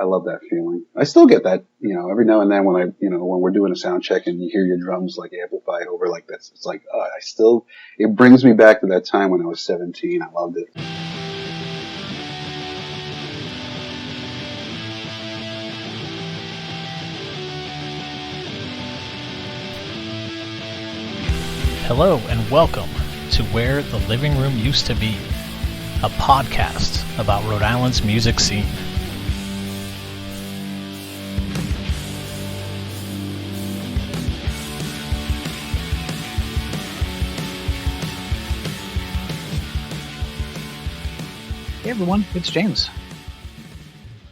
I love that feeling. I still get that, every now and then when when we're doing a sound check and you hear your drums like amplified over like this. It's like, it brings me back to that time when I was 17. I loved it. Hello and welcome to Where the Living Room Used to Be, a podcast about Rhode Island's music scene. Hey everyone, it's James.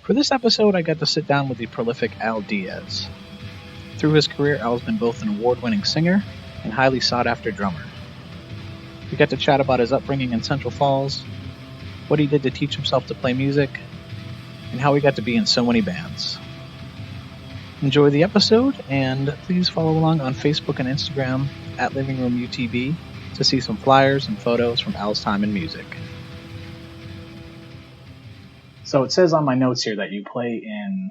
For this episode, I got to sit down with the prolific Al Diaz. Through his career, Al's been both an award-winning singer and highly sought-after drummer. We got to chat about his upbringing in Central Falls, what he did to teach himself to play music, and how he got to be in so many bands. Enjoy the episode, and please follow along on Facebook and Instagram at Living Room UTB to see some flyers and photos from Al's time in music. So it says on my notes here that you play in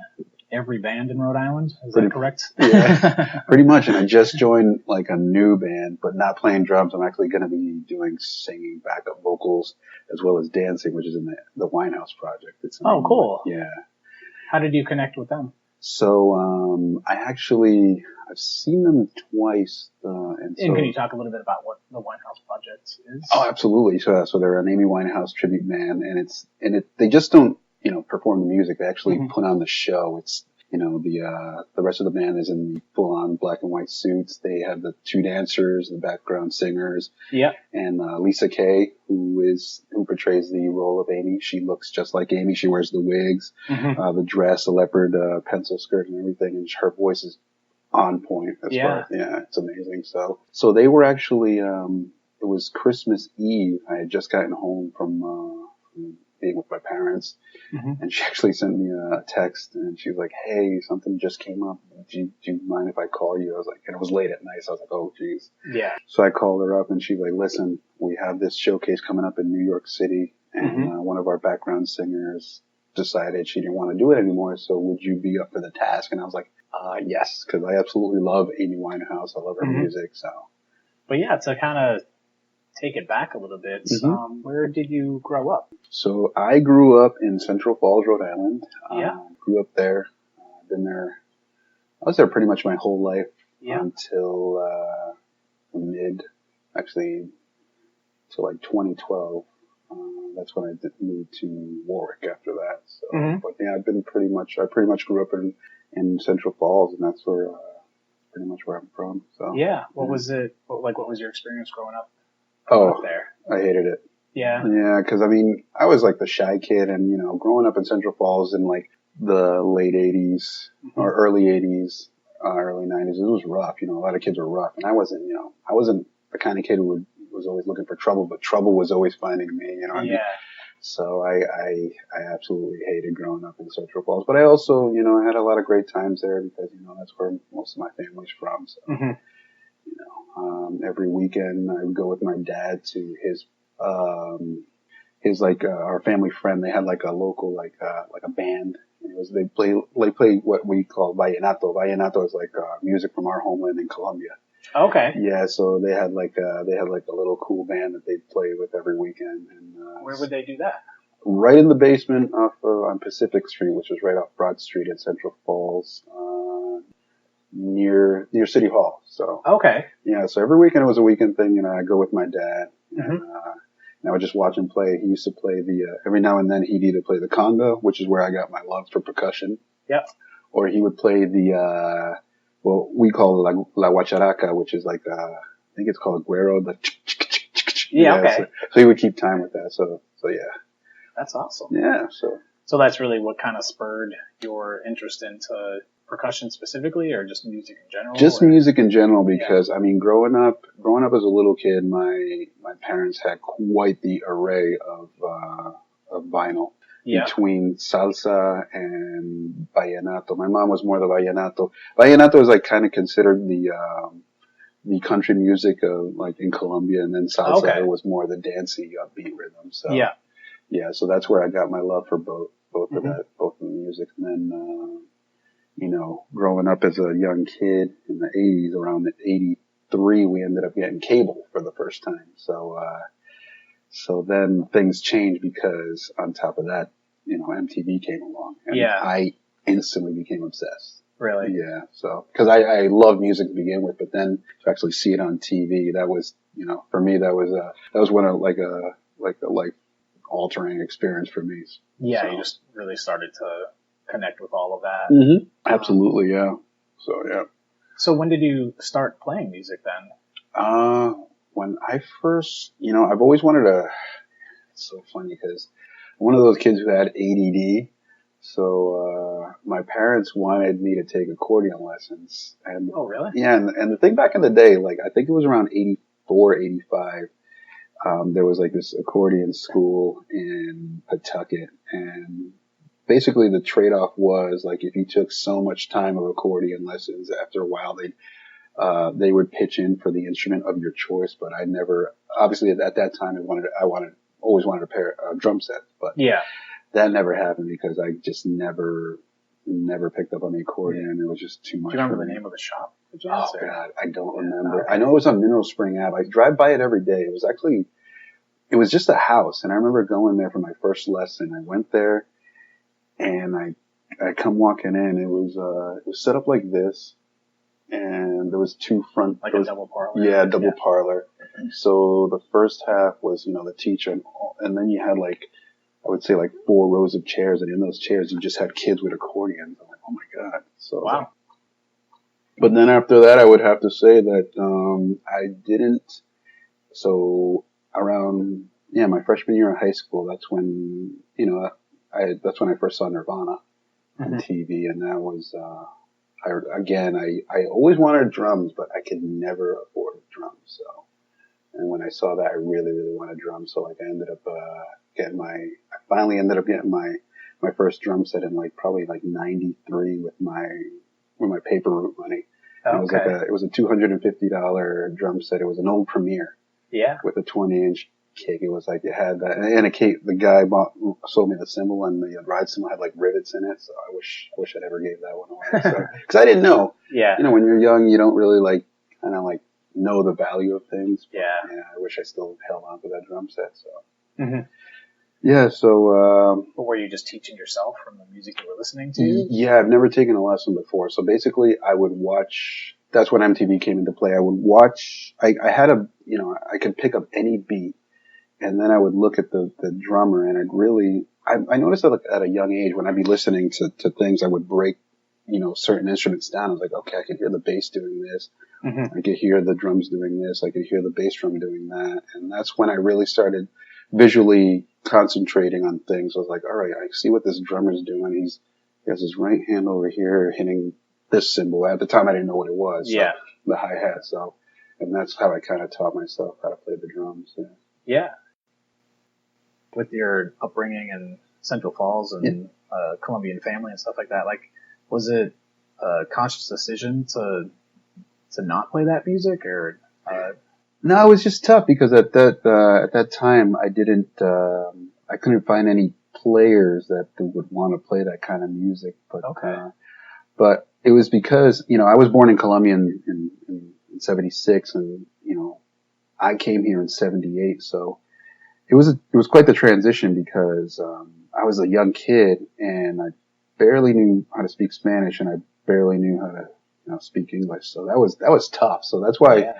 every band in Rhode Island. Is that correct? Yeah, pretty much. And I just joined like a new band, but not playing drums. I'm actually going to be doing singing, backup vocals, as well as dancing, which is in the Winehouse Project. Oh, cool. Yeah. How did you connect with them? So I've seen them twice. And can you talk a little bit about what the Winehouse Project is? Oh, absolutely. So they're an Amy Winehouse tribute band, and they just don't perform the music. They actually put on the show. It's the rest of the band is in full on black and white suits. They have the two dancers, the background singers. Yeah. And Lisa Kay, who portrays the role of Amy. She looks just like Amy. She wears the wigs, the dress, the leopard pencil skirt, and everything. And her voice is on point. It's amazing. So they were actually, it was Christmas Eve. I had just gotten home from being with my parents, and she actually sent me a text, and she was like, "Hey, something just came up. Do you mind if I call you?" I was like, and it was late at night, so I was like, "Oh, geez." Yeah. So I called her up, and she's like, "Listen, we have this showcase coming up in New York City, and one of our background singers decided she didn't want to do it anymore. So would you be up for the task?" And I was like, "Yes," because I absolutely love Amy Winehouse. I love her music. So. But yeah, to kind of take it back a little bit, where did you grow up? So I grew up in Central Falls, Rhode Island. Grew up there. I was there pretty much my whole life until till like 2012. That's when I moved to Warwick after that. So, but yeah, I pretty much grew up in Central Falls, and that's where pretty much where I'm from. So yeah, what was it like? What was your experience growing up? There? I hated it. Yeah. Yeah, because I was like the shy kid, and growing up in Central Falls in like the late 80s or early 80s, early 90s, it was rough. A lot of kids were rough, and I wasn't the kind of kid who was always looking for trouble, but trouble was always finding me. So I absolutely hated growing up in Central Falls, but I also I had a lot of great times there because that's where most of my family's from. So. Every weekend I would go with my dad to his our family friend. They had like a local, like a band. They play what we call vallenato. Vallenato is like, music from our homeland in Colombia. Okay. Yeah. So they had like a little cool band that they'd play with every weekend. And, where would they do that? Right in the basement on Pacific Street, which is right off Broad Street in Central Falls. Near City Hall. So okay. Yeah, so every weekend it was a weekend thing, and I'd go with my dad, and I would just watch him play. He used to play every now and then he'd either play the conga, which is where I got my love for percussion. Yep. Or he would play we call it la guacharaca, which is like I think it's called guero. Okay. So he would keep time with that. So yeah. That's awesome. Yeah. So that's really what kind of spurred your interest into percussion specifically, or just music in general? Just music in general, because growing up as a little kid, my parents had quite the array of vinyl between salsa and vallenato. My mom was more the vallenato. Vallenato is like kind of considered the country music of like in Colombia, and then salsa was more the dancey upbeat rhythm. So so that's where I got my love for both both of the music. And then, growing up as a young kid in the 80s, around 83, we ended up getting cable for the first time. So then things changed because on top of that, MTV came along and I instantly became obsessed. Really? Yeah. So, cause I love music to begin with, but then to actually see it on TV, that was, for me, that was one of like a life altering experience for me. Yeah. So. You just really started to connect with all of that. Mm-hmm. Absolutely. Yeah. So, yeah. So when did you start playing music then? When I first, I've always wanted to, it's so funny because I'm one of those kids who had ADD. So, my parents wanted me to take accordion lessons. And, oh, really? Yeah. And the thing back in the day, like, I think it was around 84, 85. There was like this accordion school in Pawtucket, and basically the trade-off was like if you took so much time of accordion lessons, after a while they would pitch in for the instrument of your choice. But I never, obviously at that time always wanted a drum set, but that never happened because I just never picked up on the accordion. It was just too much. Do you remember the name of the shop? Oh God, I don't remember. Okay. I know it was on Mineral Spring Ave. I drive by it every day. It was just a house, and I remember going there for my first lesson. I went there, and I come walking in. It was set up like this, and there was two front, like a double parlor. Yeah, double parlor. So the first half was the teacher, and then you had like I would say like 4 rows of chairs, and in those chairs you just had kids with accordions. I'm like, oh my God! So wow. But then after that, I would have to say that I didn't. So around my freshman year in high school, that's when that's when I first saw Nirvana on TV, and that was I always wanted drums, but I could never afford drums. So, and when I saw that, I really wanted drums. So like I ended up I finally ended up getting my first drum set in probably 93 with my paper route money. Okay. It was a $250 drum set. It was an old Premier. Yeah. With a 20-inch kick. It was like it had that, and the guy sold me the cymbal, and the ride cymbal had like rivets in it. So I wish I'd ever gave that one away. So, because I didn't know. Yeah. When you're young, you don't really kind of know the value of things. But, yeah. I wish I still held on to that drum set. So. Mm-hmm. Yeah, so... But were you just teaching yourself from the music you were listening to? Yeah, I've never taken a lesson before. So basically, I would watch... That's when MTV came into play. I would watch... I had I could pick up any beat, and then I would look at the drummer, and I noticed that at a young age, when I'd be listening to things, I would break, certain instruments down. I was like, okay, I could hear the bass doing this. Mm-hmm. I could hear the drums doing this. I could hear the bass drum doing that. And that's when I really started visually concentrating on things. I was like, all right, I see what this drummer's doing. He has his right hand over here hitting this cymbal. At the time, I didn't know what it was. Yeah. So, the hi-hat. So, and that's how I kind of taught myself how to play the drums. Yeah. Yeah. With your upbringing in Central Falls and Colombian family and stuff like that, was it a conscious decision to not play that music, or? No, it was just tough because at that time I couldn't find any players that would want to play that kind of music. But but it was because I was born in Colombia in 76, and I came here in 78, so it was quite the transition because I was a young kid and I barely knew how to speak Spanish, and I barely knew how to speak English. So that was tough. So that's why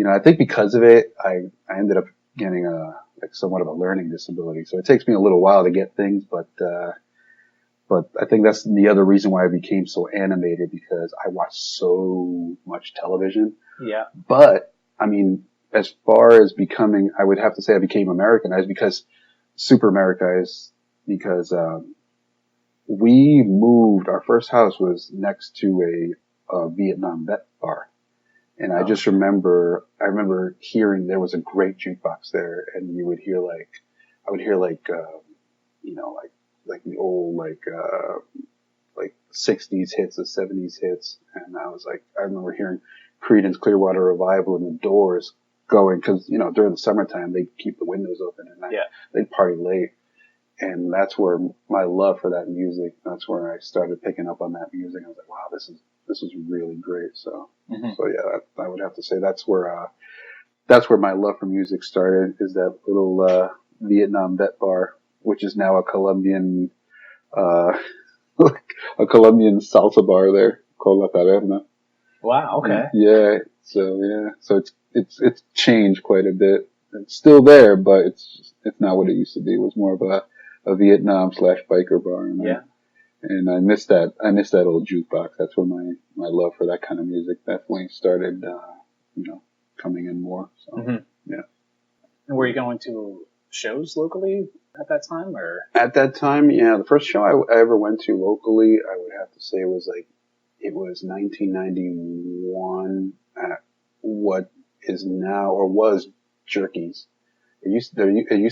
I think because of it, I ended up getting somewhat of a learning disability. So it takes me a little while to get things, but I think that's the other reason why I became so animated, because I watched so much television. Yeah. But I mean, as far as becoming, I would have to say I became Americanized, because super Americanized, because we moved. Our first house was next to a Vietnam vet bar. And I just remember hearing there was a great jukebox there, and you would hear I would hear the old like 60s hits, the 70s hits, and I remember hearing Creedence Clearwater Revival and the Doors going, because during the summertime they'd keep the windows open and they'd party late, And that's where my love for that music, that's where I started picking up on that music. I was like, wow, this is really great. So, so yeah, I would have to say that's where my love for music started, is that little, Vietnam vet bar, which is now a Colombian, uh, a Colombian salsa bar there called La Taberna. Wow. Okay. Yeah. So it's changed quite a bit. It's still there, but it's not what it used to be. It was more of a Vietnam / biker bar. And I miss that. I miss that old jukebox. That's where my love for that kind of music definitely started, coming in more. So, yeah. And were you going to shows locally at that time, or? At that time, yeah, the first show I ever went to locally, I would have to say it was 1991 at what is now, or was, Jerky's. It used to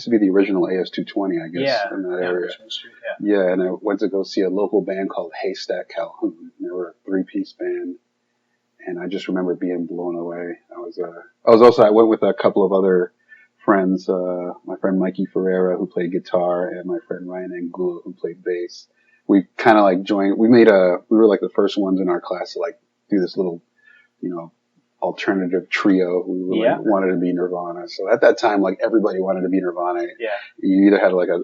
be the original AS220, I guess, in that area. Richmond Street, Yeah, and I went to go see a local band called Haystack Calhoun. They were a 3-piece band, and I just remember being blown away. I went with a couple of other friends, my friend Mikey Ferreira, who played guitar, and my friend Ryan Angula, who played bass. We kind of joined, we were like the first ones in our class to do this little, alternative trio. We were wanted to be Nirvana. So at that time, everybody wanted to be Nirvana. Yeah. You either had a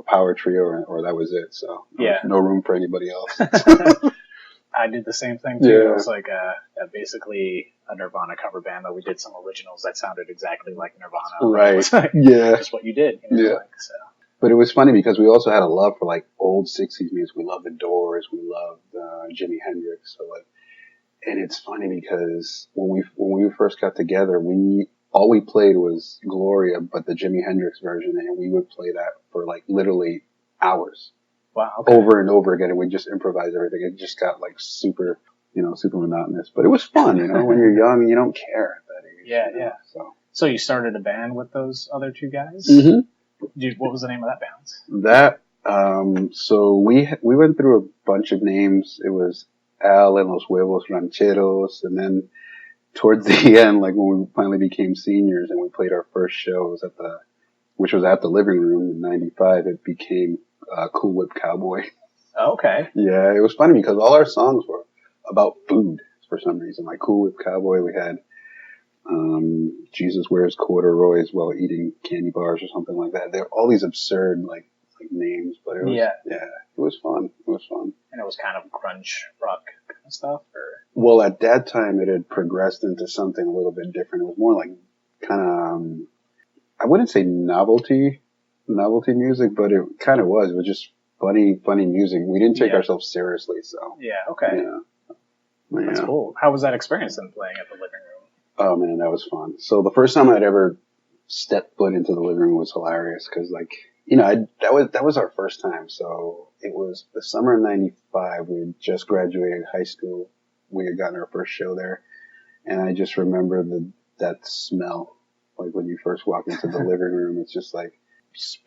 power trio or that was it. So no room for anybody else. I did the same thing too. Yeah. It was basically a Nirvana cover band, but we did some originals that sounded exactly like Nirvana. Right. That's what you did. So. But it was funny because we also had a love for old 60s music. We loved the Doors. We loved Jimi Hendrix. So and it's funny because when we first got together, all we played was Gloria, but the Jimi Hendrix version, and we would play that for literally hours. Wow. Okay. Over and over again, and we just improvise everything. It just got super, super monotonous. But it was fun, when you're young, you don't care at that age. Yeah. So you started a band with those other two guys? Mm-hmm. What was the name of that band? So we went through a bunch of names. It was Al and Los Huevos Rancheros, and then towards the end, when we finally became seniors and we played our first show, which was at the living room in '95, it became Cool Whip Cowboy. Okay. Yeah, it was funny because all our songs were about food for some reason. Cool Whip Cowboy, we had Jesus Wears Corduroys while eating candy bars or something like that. There are all these absurd names, but it was it was fun. It was fun. And it was kind of grunge rock kind of stuff, or? Well, at that time it had progressed into something a little bit different. It was more kind of I wouldn't say novelty music, but it kind of was. It was just funny music. We didn't take ourselves seriously, so. Yeah, okay. Yeah. That's cool. How was that experience then, playing at the living room? Oh man, that was fun. So the first time I'd ever stepped foot into the living room was hilarious because that was our first time. So it was the summer of '95. We had just graduated high school. We had gotten our first show there, and I just remember that smell. When you first walk into the living room, it's just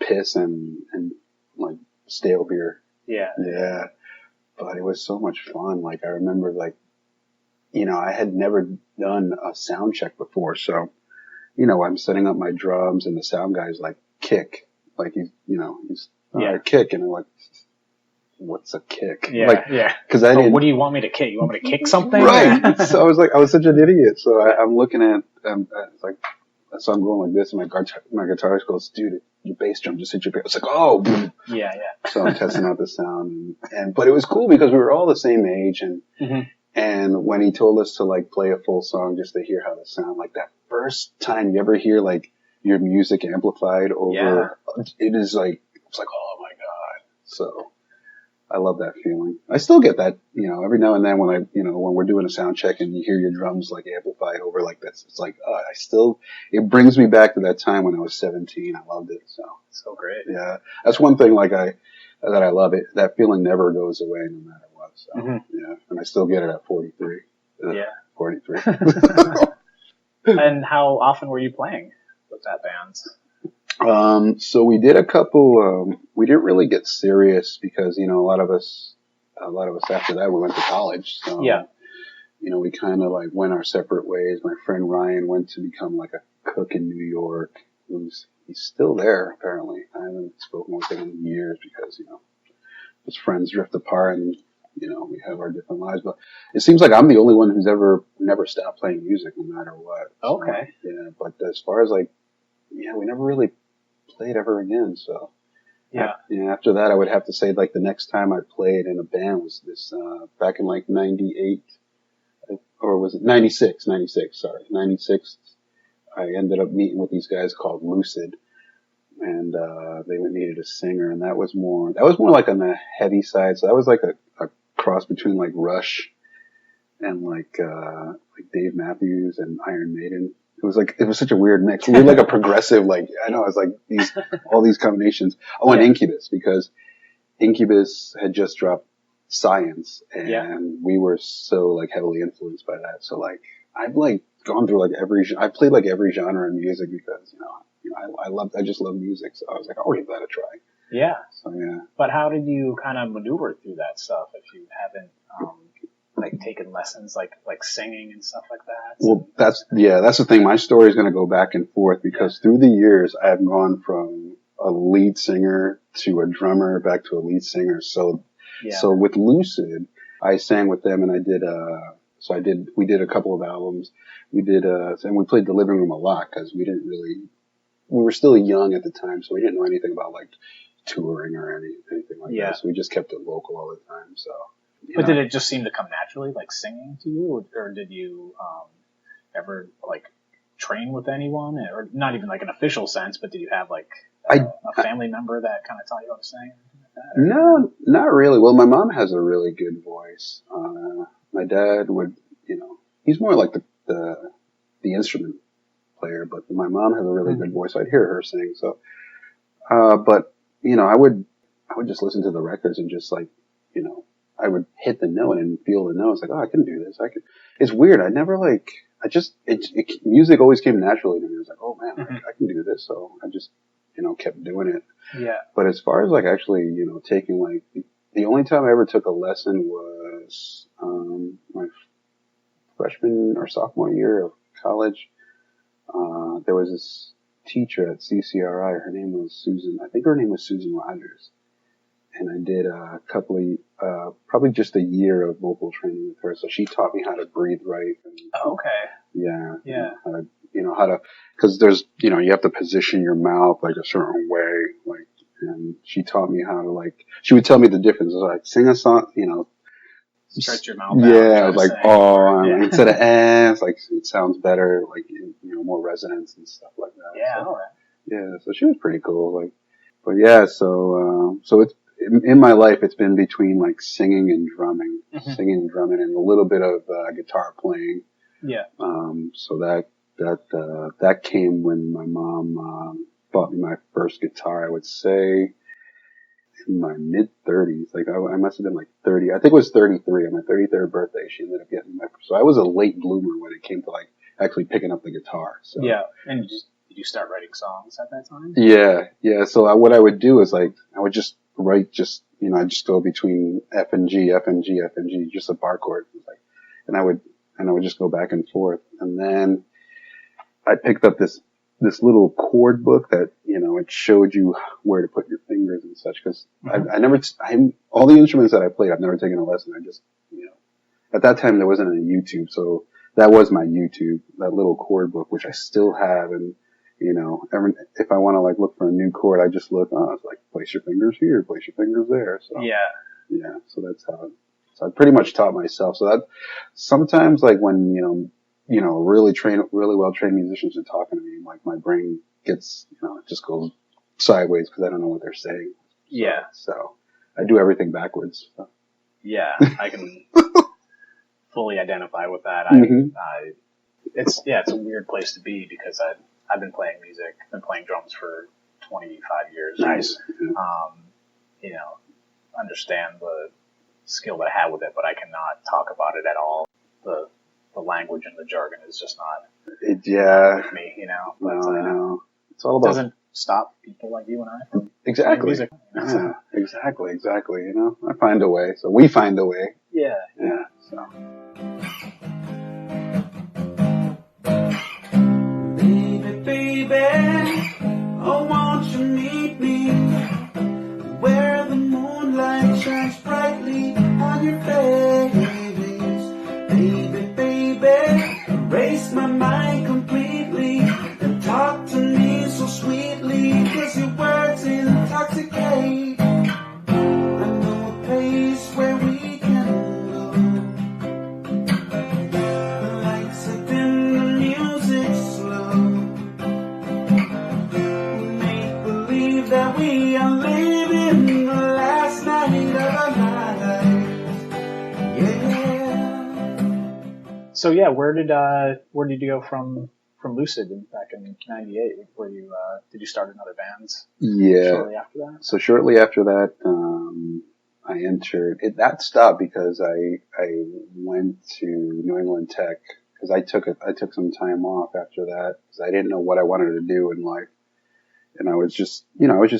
piss and stale beer. Yeah. Yeah. But it was so much fun. I remember I had never done a sound check before. So, I'm setting up my drums and the sound guy's kick. He's kick. And I'm like, what's a kick? Yeah. Cause I didn't. What do you want me to kick? You want me to kick something? Right. So I was such an idiot. So I'm looking at, so I'm going like this, and my guitarist goes, dude, your bass drum just hit your bass. It's oh, boom. Yeah. So I'm testing out the sound, but it was cool because we were all the same age, and when he told us to play a full song just to hear how the sound, that first time you ever hear your music amplified over, it is it's oh my god. So I love that feeling. I still get that, every now and then when when we're doing a sound check and you hear your drums amplified over this, it's it brings me back to that time when I was 17. I loved it. So great. Yeah. That's one thing that I love it. That feeling never goes away no matter what. So yeah. And I still get it at 43. 43. And how often were you playing with that band? So we did a couple, we didn't really get serious because, a lot of us after that, we went to college. So, we kind of went our separate ways. My friend Ryan went to become a cook in New York. he's still there apparently. I haven't spoken with him in years because his friends drift apart and we have our different lives. But it seems like I'm the only one who's never stopped playing music no matter what. Okay. So, yeah, but as far as like, we never really played ever again. So yeah. After that, I would have to say like the next time I played in a band was this back in like '98. Or was it 96? 96, sorry. 96, I ended up meeting with these guys called Lucid, and they needed a singer, and that was more like on the heavy side. So that was like a cross between like Rush and like Dave Matthews and Iron Maiden. It was such a weird mix. We were like a progressive, like, I know, it's like all these combinations. Oh, and Incubus, because Incubus had just dropped Science, and we were so like heavily influenced by that. So like I've like gone through like I've played like every genre in music because I just love music. So I was like, I'll give that a try. Yeah. So yeah. But how did you kind of maneuver through that stuff if you haven't like taken lessons like singing and stuff like that? Well, that's the thing. My story is going to go back and forth because through the years I've gone from a lead singer to a drummer back to a lead singer. So with Lucid, I sang with them and we did a couple of albums. We did, and we played the living room a lot because we were still young at the time, so we didn't know anything about like touring or anything like that. So we just kept it local all the time. So. But did it just seem to come naturally, like singing to you, or did you, ever like train with anyone, or not even like an official sense, but did you have like a family member that kind of taught you how to sing? No, not really. Well, my mom has a really good voice. My dad would, he's more like the instrument player, but my mom has a really good voice. So I'd hear her sing. So, but I would just listen to the records and just like, I would hit the note and feel the note. It's like, oh, I can do this. It's weird. I never like, music always came naturally to me. I was like, oh man, I can do this. So I just, kept doing it. Yeah. But as far as like actually, taking like, the only time I ever took a lesson was, my freshman or sophomore year of college. There was this teacher at CCRI. Her name was Susan. I think her name was Susan Rogers. And I did a couple of, probably just a year of vocal training with her. So she taught me how to breathe right. And, okay. Yeah. Yeah. How to, cause there's, you have to position your mouth like a certain way, like, and she taught me how to like, she would tell me the difference. It was like, sing a song, stretch your mouth out. Yeah, I was like, instead of it's like, it sounds better, like, more resonance and stuff like that. Yeah, so, all right. Yeah, so she was pretty cool. Like, but yeah, so it's, in my life, it's been between like singing and drumming, and a little bit of guitar playing. Yeah. So that came when my mom bought me my first guitar. I would say in my mid 30s. Like I must have been like 30. I think it was 33 on my 33rd birthday. She ended up getting so I was a late bloomer when it came to like actually picking up the guitar. So yeah, and did you start writing songs at that time? Yeah. So what I would do is like I would just write I'd just go between F and G, just a bar chord. Like, and I would just go back and forth. And then I picked up this little chord book that, it showed you where to put your fingers and such. Cause all the instruments that I played, I've never taken a lesson. I just, at that time there wasn't any YouTube. So that was my YouTube, that little chord book, which I still have. And, if I want to like look for a new chord, I just look, it's like place your fingers here, place your fingers there. So yeah. So that's how, so I pretty much taught myself. So that sometimes like when, really well trained musicians are talking to me, like my brain gets, it just goes sideways because I don't know what they're saying. Yeah. So I do everything backwards. So. Yeah, I can fully identify with that. It's a weird place to be because I've been playing music, been playing drums for 25 years. Nice. Understand the skill that I have with it, but I cannot talk about it at all. The language and the jargon is just not with me, But, no, I know. It's all about. Doesn't stop people like you and I from exactly. playing music. Yeah, exactly. I find a way. So we find a way. Yeah. So. Baby, oh your face. Baby, baby, erase my mind completely and talk to me so sweetly, 'cause your words intoxicate. I know a place where we can go. The lights are dim, the music's slow. We make believe that we are living the last night of our lives. Yeah. So yeah, where did you go from Lucid back in '98? Where you did you start another band shortly after that? So shortly after that, I entered it. That stopped because I went to New England Tech because I took some time off after that because I didn't know what I wanted to do in life, and I was just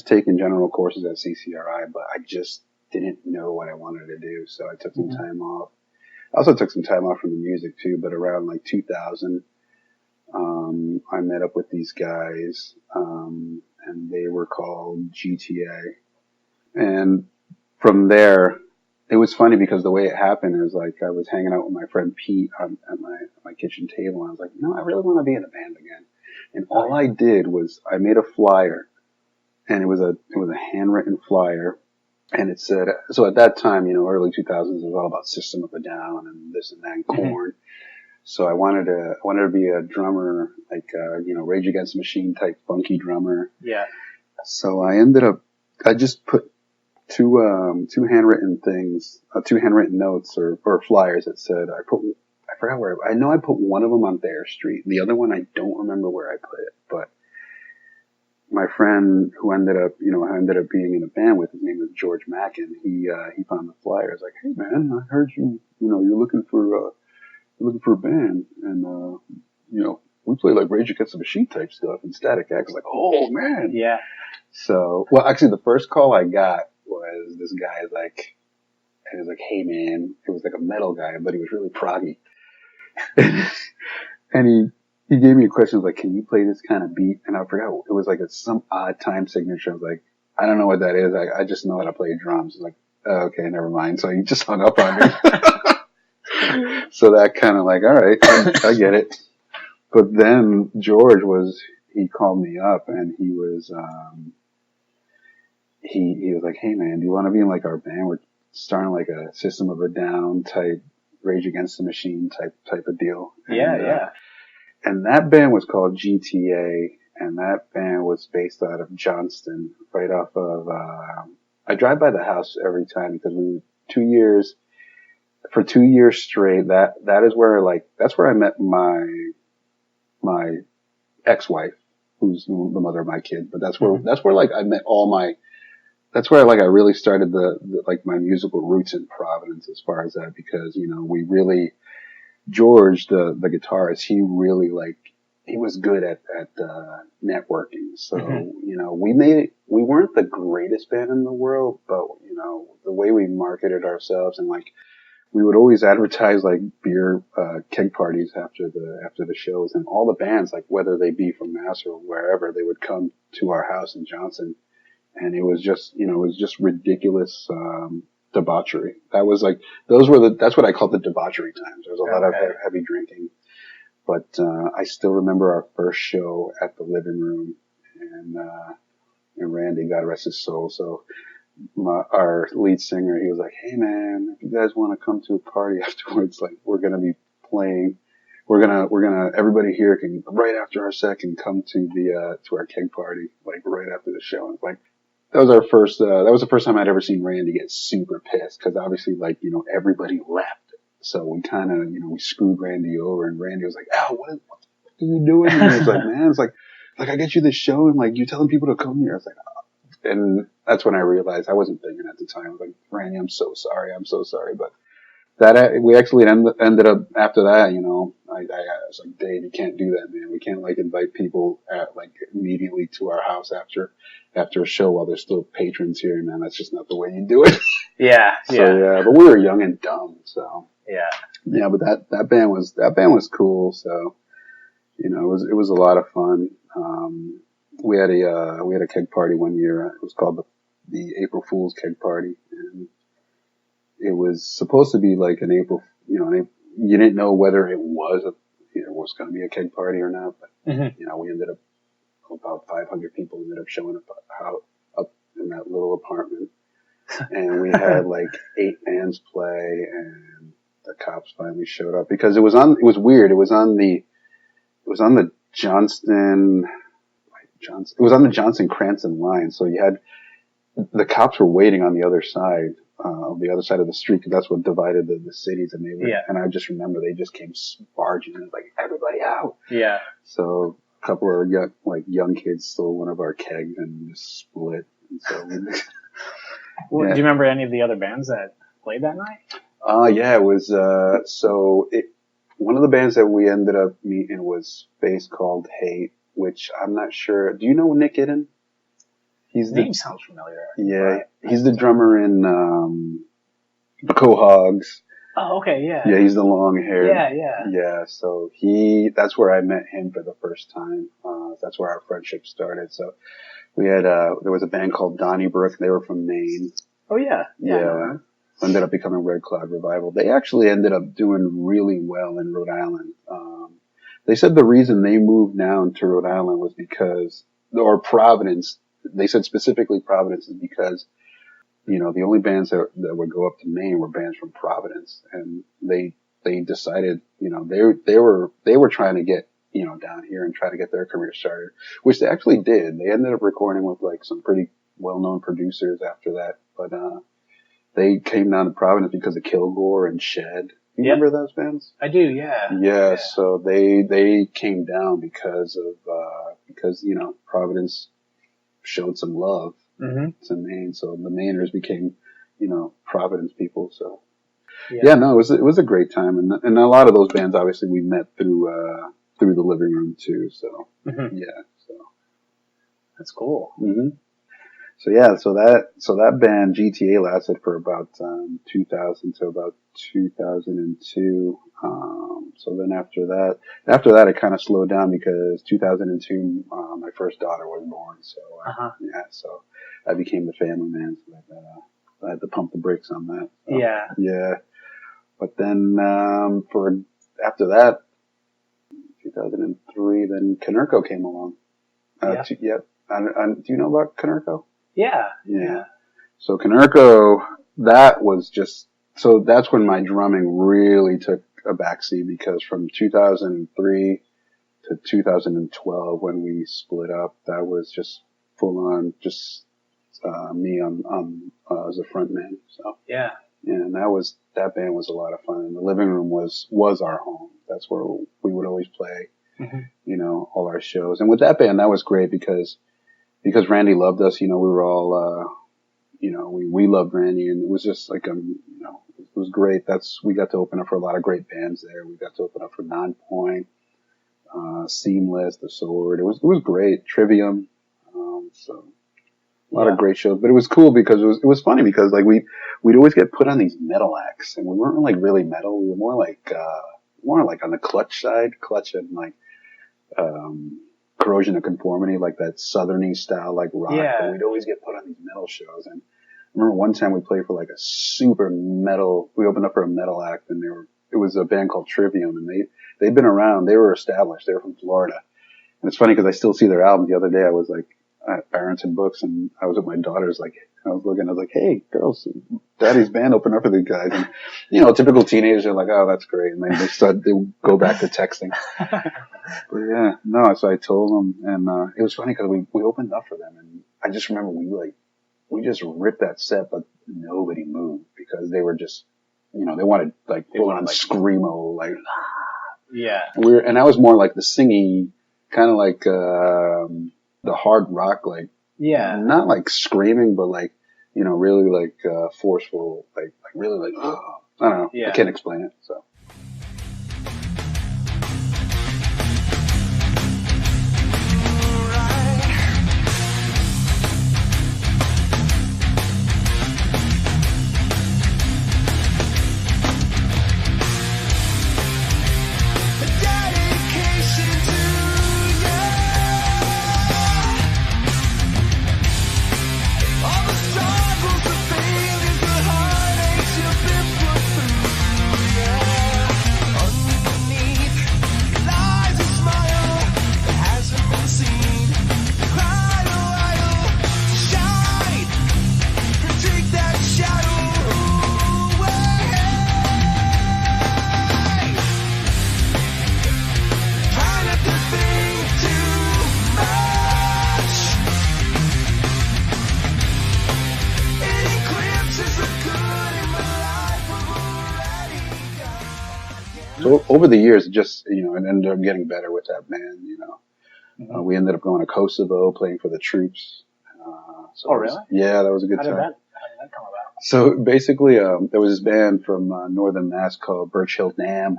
taking general courses at CCRI, but I just didn't know what I wanted to do. So I took some time off. I also took some time off from the music too, but around like 2000. I met up with these guys, and they were called GTA. And from there, it was funny because the way it happened is like I was hanging out with my friend Pete at my kitchen table, and I was like, I really want to be in a band again. And all I did was I made a flyer, and it was a handwritten flyer, and it said, so at that time, early 2000s, it was all about System of a Down and this and that, and Korn. So I wanted to be a drummer, like, Rage Against the Machine type funky drummer. Yeah. So I just put two handwritten things, two handwritten notes or flyers that said, I forgot where, I know I put one of them on Thayer Street. The other one, I don't remember where I put it, but my friend who ended up being in a band with, his name was George Mackin. He found the flyer. I was like, hey man, I heard you're looking for a band, and we play like Rage Against the Machine type stuff, and Static X. Like, oh man, yeah. So, well, actually, the first call I got was this guy like, and he was like, hey man, it was like a metal guy, but he was really proggy, and he gave me a question, like, can you play this kind of beat? And I forgot, it was like some odd time signature. I was like, I don't know what that is. I just know how to play drums. He's like, oh, okay, never mind. So he just hung up on me. So that kind of like, all right, I get it. But then George he called me up and he was like, hey man, do you want to be in like our band? We're starting like a System of a Down type, Rage Against the Machine type of deal. Yeah. And that band was called GTA, and that band was based out of Johnston, right off of, I drive by the house every time because for 2 years straight, that is where that's where I met my ex-wife, who's the mother of my kid, but that's where like I met that's where like I really started the like my musical roots in Providence as far as that, because, George, the guitarist, he really he was good at networking. So, we weren't the greatest band in the world, but, the way we marketed ourselves and we would always advertise like beer, keg parties after the shows, and all the bands, like whether they be from Mass or wherever, they would come to our house in Johnson. And it was just ridiculous, debauchery. That's what I call the debauchery times. There was a lot of heavy drinking, but, I still remember our first show at the living room, and Randy, God rest his soul. So our lead singer, he was like, hey man, if you guys want to come to a party afterwards, like we're going to be playing, everybody here can, right after our set, can come to to our keg party, like right after the show. And like, that was the first time I'd ever seen Randy get super pissed, because obviously, everybody left. So we kind of, we screwed Randy over, and Randy was like, Al, what are you doing? And I was like, man, it's like I get you this show, and you're telling people to come here. I was like, oh. And that's when I realized, I wasn't thinking at the time. I was like, Randy, I'm so sorry. But we actually ended up after that, I was like, Dave, you can't do that, man. We can't invite people immediately to our house after a show while there's still patrons here, man. That's just not the way you do it. Yeah. But we were young and dumb, so. Yeah. But that band was cool. So, it was a lot of fun. We had a keg party one year. It was called the April Fool's keg party. And it was supposed to be like an April, you didn't know whether it was going to be a keg party or not, but we ended up about 500 people ended up showing up in that little apartment, and we had like 8 bands play, and the cops finally showed up because it was weird. It was on the Johnston Cranston line, so you had the cops were waiting on the other side. On the other side of the street, because that's what divided the cities, and and I just remember they just came barging in, like, everybody out. Yeah. So a couple of young kids stole one of our kegs and just split. And so, Do you remember any of the other bands that played that night? Yeah, it was, one of the bands that we ended up meeting was Face Called Hate, which I'm not sure. Do you know Nick Idden? Name sounds familiar. Yeah, he's the drummer in the Quahogs. Oh, okay, yeah. Yeah, he's the long hair. Yeah. Yeah, so that's where I met him for the first time. That's where our friendship started. So we had, there was a band called Donnybrook. They were from Maine. Oh, yeah. Yeah. Ended up becoming Red Cloud Revival. They actually ended up doing really well in Rhode Island. They said the reason they moved down to Rhode Island was or Providence. They said specifically Providence is because, the only bands that would go up to Maine were bands from Providence, and they decided, they were trying to get, down here and try to get their career started, which they actually did. They ended up recording with like some pretty well-known producers after that, but, they came down to Providence because of Kilgore and Shed. You remember those bands? I do, yeah. Yeah, so they came down because Providence showed some love to Maine, so the Mainers became, Providence people. So it was a great time, and a lot of those bands obviously we met through the living room too. So so that's cool. So that band GTA lasted for about 2000 to about 2002. So then after that it kind of slowed down because 2002 my first daughter was born. So so I became the family man. So I had to pump the brakes on that. So, yeah. But then after that, 2003, then Kanerko came along. Do you know about Kanerko? Yeah. So Kanerko, that's when my drumming really took a backseat, because from 2003 to 2012, when we split up, that was just full on, just me as a front man. So and that band was a lot of fun, and the living room was our home. That's where we would always play, all our shows. And with that band, that was great because Randy loved us. We were all, we loved Randy, and it was just like, it was great. We got to open up for a lot of great bands there. We got to open up for Nonpoint, Seamless, The Sword. It was great. Trivium. So a lot of great shows, but it was cool because it was funny because like we'd always get put on these metal acts, and we weren't like really metal. We were more like on the Clutch side, Clutch and like, Corrosion of Conformity, like that southerny style, like rock. But we'd always get put on these metal shows. And I remember one time we played for like a super metal. We opened up for a metal act, and it was a band called Trivium, and they'd been around. They were established. They were from Florida. And it's funny because I still see their album. The other day I was like at Barrington Books, and I was with my daughters. Like I was like, "Hey, girls, Daddy's band opened up for these guys." And typical teenagers are like, "Oh, that's great," and they go back to texting. But so I told them, and it was funny because we opened up for them, and I just remember we just ripped that set, but nobody moved because they were just, they wanted like full on screamo, like and I was more like the singy, kind of like the hard rock, like not like screaming, but like really like forceful, like really like I don't know, I can't explain it. So. All the struggles, the failures, the heartaches you've been So over the years, it just, it ended up getting better with that band, Mm-hmm. We ended up going to Kosovo, playing for the troops. Really? Yeah, that was a good time. How did that come about? So basically, there was this band from northern Mass called Birch Hill Dam,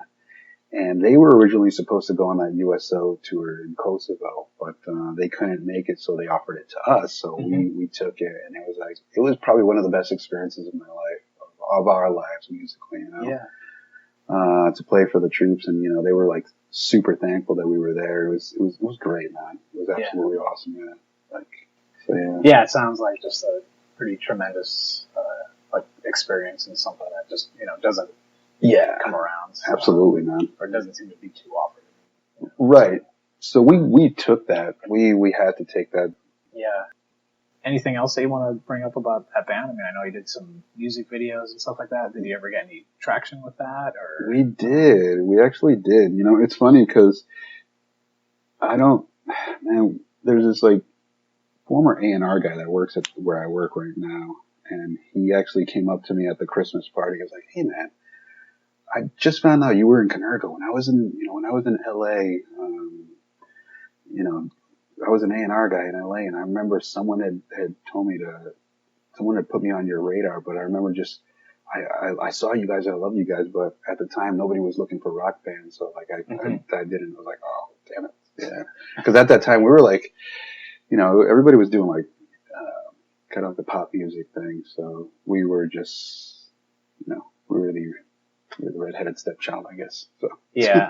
and they were originally supposed to go on that USO tour in Kosovo, but they couldn't make it, so they offered it to us. So we took it, and it was probably one of the best experiences of my life, of our lives musically. Yeah. To play for the troops, and they were like super thankful that we were there. It was great, man. It was absolutely awesome, man. Yeah, it sounds like just a pretty tremendous experience, and something that just doesn't come around. So, absolutely, man. Or doesn't seem to be too often. Right. So we took that. We had to take that. Yeah. Anything else that you want to bring up about that band? I mean, I know you did some music videos and stuff like that. Did you ever get any traction with that? Or we did. We actually did. It's funny because there's this like former A&R guy that works at where I work right now, and he actually came up to me at the Christmas party. He was like, "Hey, man, I just found out you were in Kanerko. When I was in LA, I was an A&R guy in LA, and I remember someone had told me someone had put me on your radar, but I remember I saw you guys, I love you guys, but at the time nobody was looking for rock bands, so like I didn't. I was like, oh, damn it. Yeah. Because at that time we were like, everybody was doing like, kind of the pop music thing, so we were just, we were the redheaded stepchild, I guess. So. Yeah.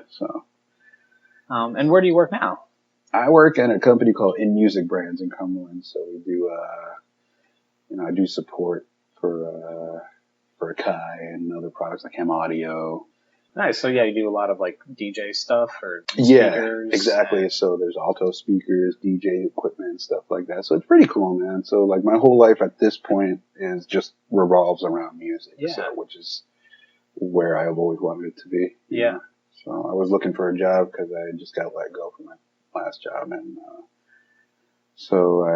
So. And where do you work now? I work at a company called In Music Brands in Cumberland. So we do, I do support for Kai and other products like Ham Audio. Nice. So yeah, you do a lot of like DJ stuff or speakers. Yeah, exactly. So there's alto speakers, DJ equipment, and stuff like that. So it's pretty cool, man. So like my whole life at this point is just revolves around music. Yeah. So, which is where I've always wanted it to be. Yeah. So I was looking for a job because I just got let go from my last job, and so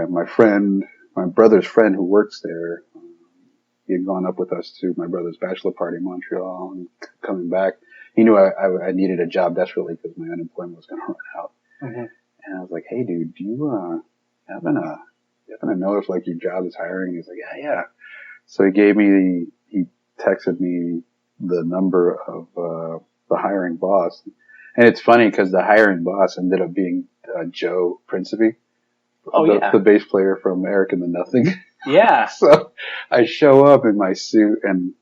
my brother's friend who works there, he had gone up with us to my brother's bachelor party in Montreal, and coming back, he knew I needed a job desperately because my unemployment was going to run out. Mm-hmm. And I was like, "Hey, dude, do you happen to know if like your job is hiring?" And he's like, "Yeah." So he texted me the number of the hiring boss. And it's funny because the hiring boss ended up being Joe Principe, the bass player from Eric and the Nothing. Yeah. So I show up in my suit, and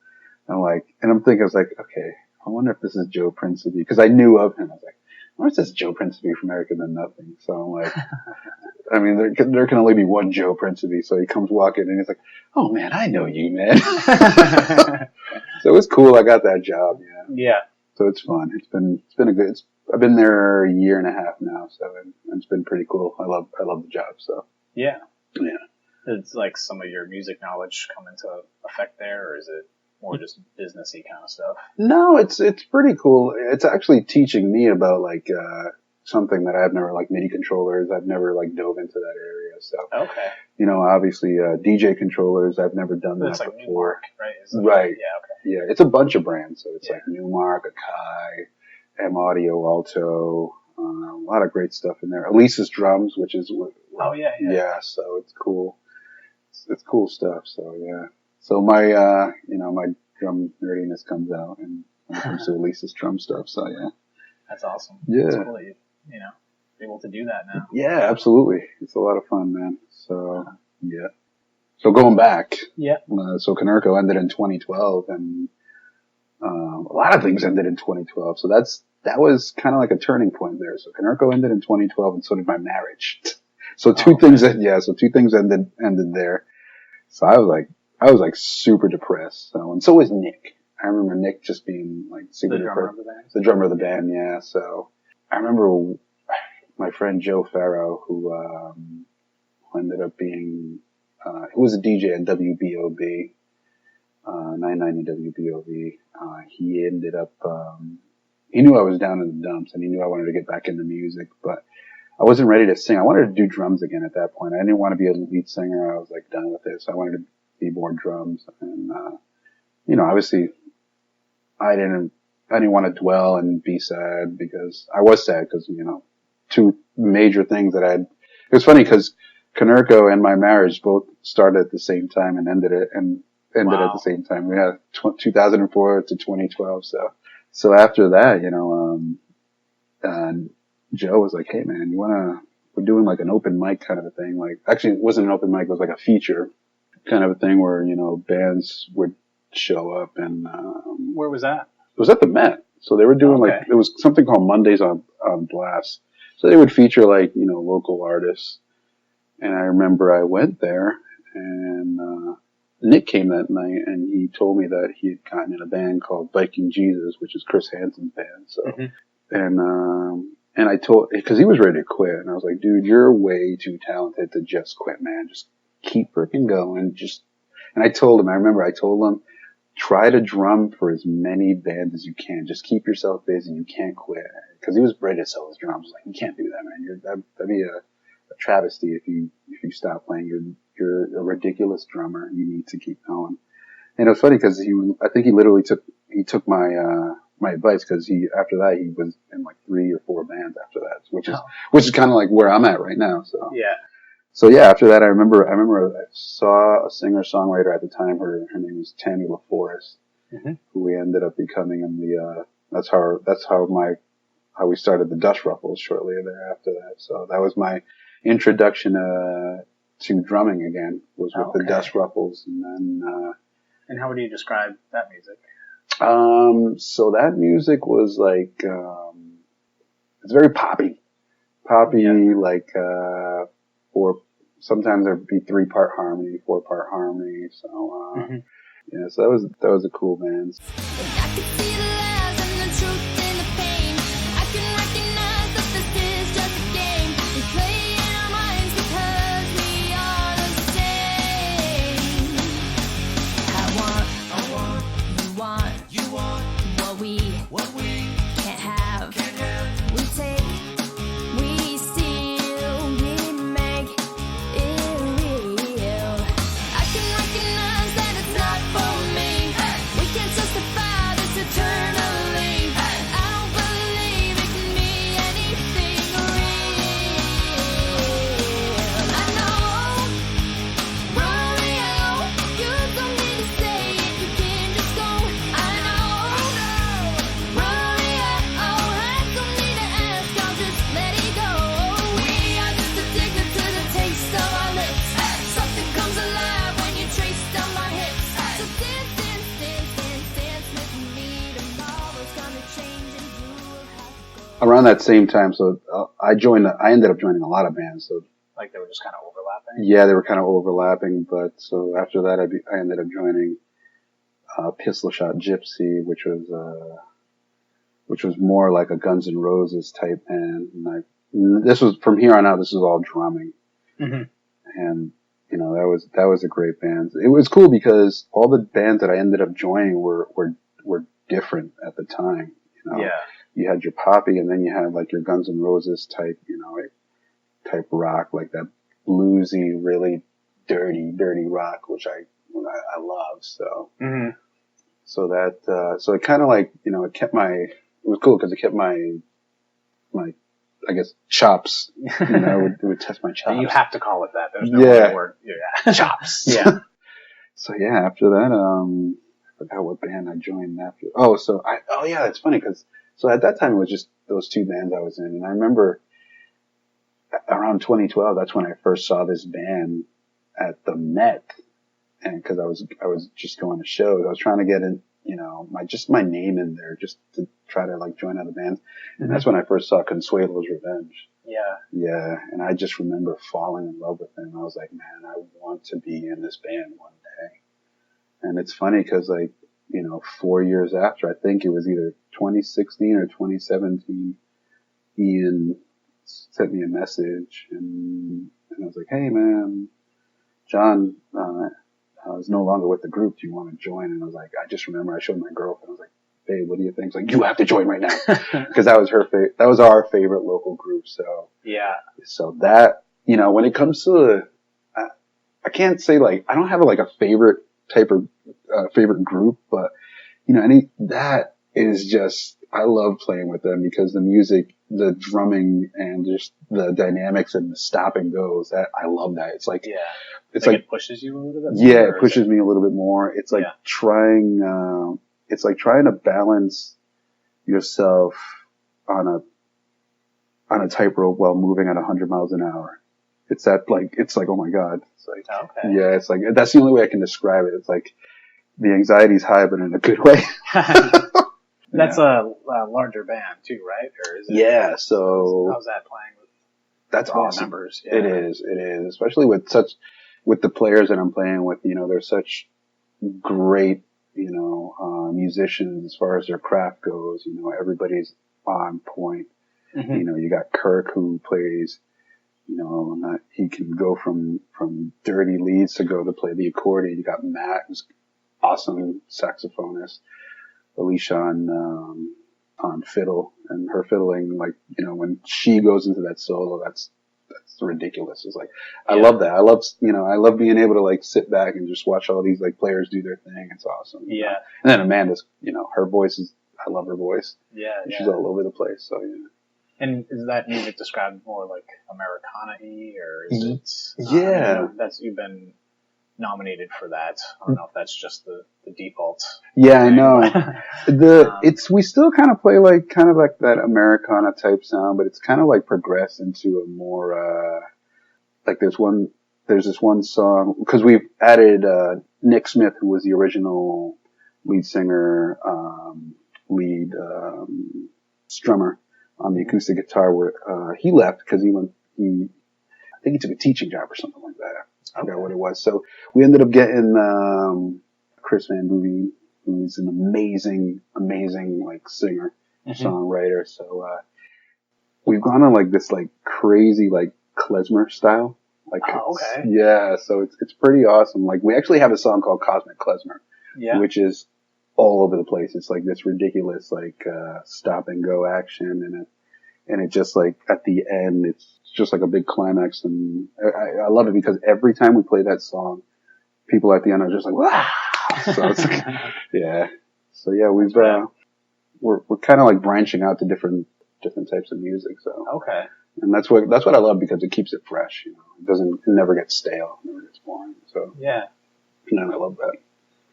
I'm thinking, I was like, okay, I wonder if this is Joe Principe, because I knew of him. I was like, where's this Joe Principe from Eric and the Nothing? So I'm like, I mean, there can only be one Joe Principe. So he comes walking in, and he's like, oh man, I know you, man. So it was cool. I got that job. Yeah. So it's fun. It's been I've been there a year and a half now, so it's been pretty cool. I love the job. So yeah. Yeah. It's like some of your music knowledge come into effect there, or is it more just businessy kind of stuff? No, it's pretty cool. It's actually teaching me about like something that I've never, like MIDI controllers. I've never like dove into that area. So okay. Obviously DJ controllers. I've never done that like before. Newmark, right? Right. Yeah. Okay. Yeah, it's a bunch of brands. So it's like Newmark, Akai, M Audio, Alto, a lot of great stuff in there. Elisa's drums, which is yeah. So it's cool. It's cool stuff. So yeah. So my my drum nerdiness comes out and when it comes to Elisa's drum stuff. So yeah. That's awesome. Yeah. It's cool that you're able to do that now. Yeah, absolutely. It's a lot of fun, man. So yeah. So going back. Yeah. So Kanerko ended in 2012, and a lot of things ended in 2012. So that was kind of like a turning point there. So Kanerko ended in 2012, and so did my marriage. So two things ended there. So I was like super depressed. So, and so was Nick. I remember Nick just being like super depressed. The drummer of the band, yeah. So I remember my friend Joe Farrow, who ended up being, who was a DJ at WBOB, 990 WBOB. He ended up, he knew I was down in the dumps, and he knew I wanted to get back into music, but I wasn't ready to sing. I wanted to do drums again at that point. I didn't want to be a lead singer. I was like done with it. So I wanted to be more drums. And, obviously I didn't I didn't want to dwell and be sad because I was sad because, you know, two major things that I had. It was funny because Kanerko and my marriage both started at the same time and ended at the same time. We had 2004 to 2012. So after that, you know, Joe was like, hey man, we're doing like an open mic kind of a thing. Like, actually it wasn't an open mic, it was like a feature kind of a thing where, you know, bands would show up and, Where was that? it was at the Met. So they were doing like, it was something called Mondays on Blast. So they would feature like, you know, local artists. And I remember I went there and, Nick came that night and he told me that he had gotten in a band called Viking Jesus, which is Chris Hansen's band. So, and I told, cause he was ready to quit. And I was like, dude, you're way too talented to just quit, man. Just keep freaking going. And I told him, try to drum for as many bands as you can. Just keep yourself busy. You can't quit. Cause he was ready to sell his drums. I was like, you can't do that, man. That'd be a travesty if you stop playing. You're a ridiculous drummer. You need to keep going. And it was funny cause I think he literally took my advice because after that he was in like 3 or 4 bands after that, which is kind of like where I'm at right now. So yeah, after that I remember I saw a singer-songwriter at the time. Her name was Tammy LaForest, who we ended up becoming in the, that's how we started the Dust Ruffles shortly thereafter that. So that was my introduction, to drumming again, was with the Dust Ruffles. And then, and how would you describe that music? So that music was like, it's very poppy, like, or sometimes there'd be 3-part harmony, 4-part harmony. So, yeah, so that was a cool band. I can see the lies and the truth and the pain. I can recognize that this is just a game. We play in our minds because we are the same. I want, you want what we can't have. We take, we steal, we make it real. I can recognize that it's not for me. We can't justify this eternally. I don't believe it can be anything real. I know, Romeo, you don't need to say it, you can just go. I know, Romeo, I don't need to ask, I'll just let it go. We are just addicted to the taste of our lips. Something comes alive when you trace down my hips. So dance with me. Tomorrow's gonna change and you will have to go. Around that same time, so I ended up joining a lot of bands. So Like they were just kind of overlapping? yeah, they were kind of overlapping. But so after that, I ended up joining Pistol Shot Gypsy, which was more like a Guns N' Roses type band. And this was from here on out. This was all drumming, and you know that was a great band. It was cool because all the bands that I ended up joining were different at the time. You know, you had your poppy, and then you had like your Guns N' Roses type, you know, type rock, like that bluesy, really dirty rock, which I love. So, so that, so it kind of like, you know, it was cool because it kept my, I guess, chops, you know, it would test my chops. You have to call it that. There's no other word. Yeah. Chops. Yeah. So yeah, after that, I forgot what band I joined after. Yeah, it's funny because, so at that time it was just those 2 bands I was in. And I remember around 2012, that's when I first saw this band at the Met. And cause I was just going to shows. I was trying to get in, you know, my name in there just to try to like join other bands. And that's when I first saw Consuelo's Revenge. Yeah. Yeah. And I just remember falling in love with them. I was like, man, I want to be in this band one day. And it's funny cause like, you know, 4 years after, I think it was either 2016 or 2017, Ian sent me a message and I was like, hey man, John, is no longer with the group. Do you want to join? And I was like, I just remember I showed my girlfriend. I was like, hey, what do you think? She's like, you have to join right now. Cause that was that was our favorite local group. So yeah. So that, you know, when it comes to, I can't say like, I don't have like a favorite type of, favorite group, but you know, is just, I love playing with them because the music, the drumming, and just the dynamics and the stop and goes, that I love that. It's like, it's like it pushes you a little bit. Yeah, it pushes me a little bit more. It's like trying to balance yourself on a tightrope while moving at 100 miles an hour. It's like, oh my God. It's like, yeah, it's like, that's the only way I can describe it. It's like the anxiety's high, but in a good way. That's a larger band too, right? Or is it? Yeah. So how's that playing with? That's awesome. Members. Yeah. It is, especially with the players that I'm playing with. You know, they're such great, musicians as far as their craft goes. You know, everybody's on point. Mm-hmm. You know, you got Kirk who plays, he can go from dirty leads to go to play the accordion. You got Matt, who's awesome saxophonist. Alicia on fiddle, and her fiddling, like, when she goes into that solo, that's ridiculous. It's like, I love that. I love being able to like sit back and just watch all these like players do their thing. It's awesome. Yeah. And then Amanda's, her voice is, I love her voice. Yeah. She's all over the place. So, And is that music described more like Americana-y, or is it? Yeah. You've been nominated for that. I don't know if that's just the default. Yeah, I know. We still kind of play like that Americana type sound, but it's kind of like progressed into a more, like there's this one song, because we've added, Nick Smith, who was the original lead singer, strummer on the acoustic guitar, where, he left because I think he took a teaching job or something like that. I forgot what it was. So we ended up getting Chris Van Boovey, who's an amazing like singer, songwriter. So we've gone on like this like crazy like klezmer style. Like yeah, so it's pretty awesome. Like we actually have a song called Cosmic Klezmer, which is all over the place. It's like this ridiculous like stop and go action, and it just like at the end it's just like a big climax, and I love it because every time we play that song, people at the end are just like, wow. So it's like, yeah. So yeah, we're kind of like branching out to different types of music. So and that's what I love because it keeps it fresh. It never gets stale, it never gets boring. So and I love that.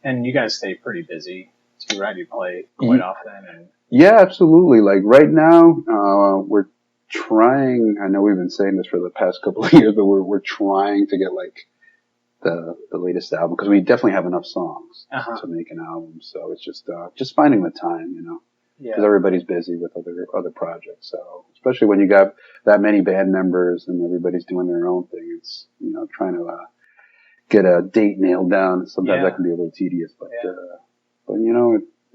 And you guys stay pretty busy too, right? You play quite often, and yeah, absolutely. Like right now, we're trying, I know we've been saying this for the past couple of years, but we're trying to get like the latest album, because we definitely have enough songs to make an album. So it's just finding the time, because everybody's busy with other projects. So especially when you got that many band members and everybody's doing their own thing, it's, trying to get a date nailed down. Sometimes that can be a little tedious, but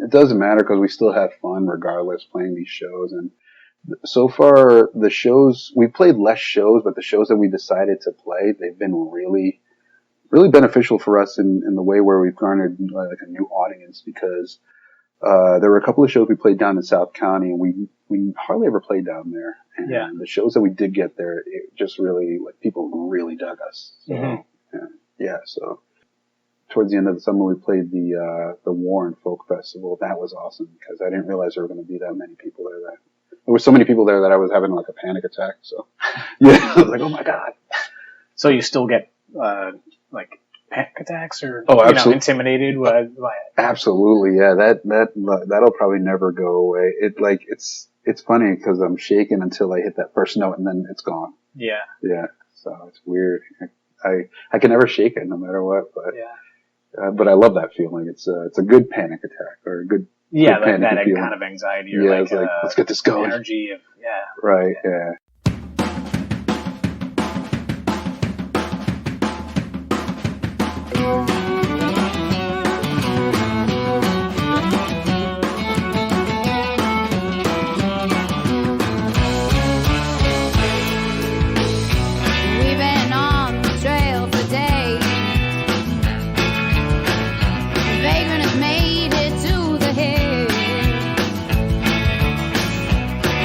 it doesn't matter because we still have fun regardless playing these shows. And so far, the shows, we played less shows, but the shows that we decided to play, they've been really, really beneficial for us in the way where we've garnered like a new audience, because there were a couple of shows we played down in South County, and we hardly ever played down there. And the shows that we did get there, it just really, like, people really dug us. So, so towards the end of the summer, we played the Warren Folk Festival. That was awesome because I didn't realize there were going to be that many people there. There were so many people there that I was having like a panic attack. So I was like, oh my God. So you still get like panic attacks or intimidated by it? Absolutely, yeah. That'll probably never go away. It's funny because I'm shaking until I hit that first note and then it's gone. Yeah. So it's weird. I can never shake it no matter what, but I love that feeling. It's a good panic attack, or a good like that kind of anxiety, or it's like let's get this going. Energy of right. Yeah.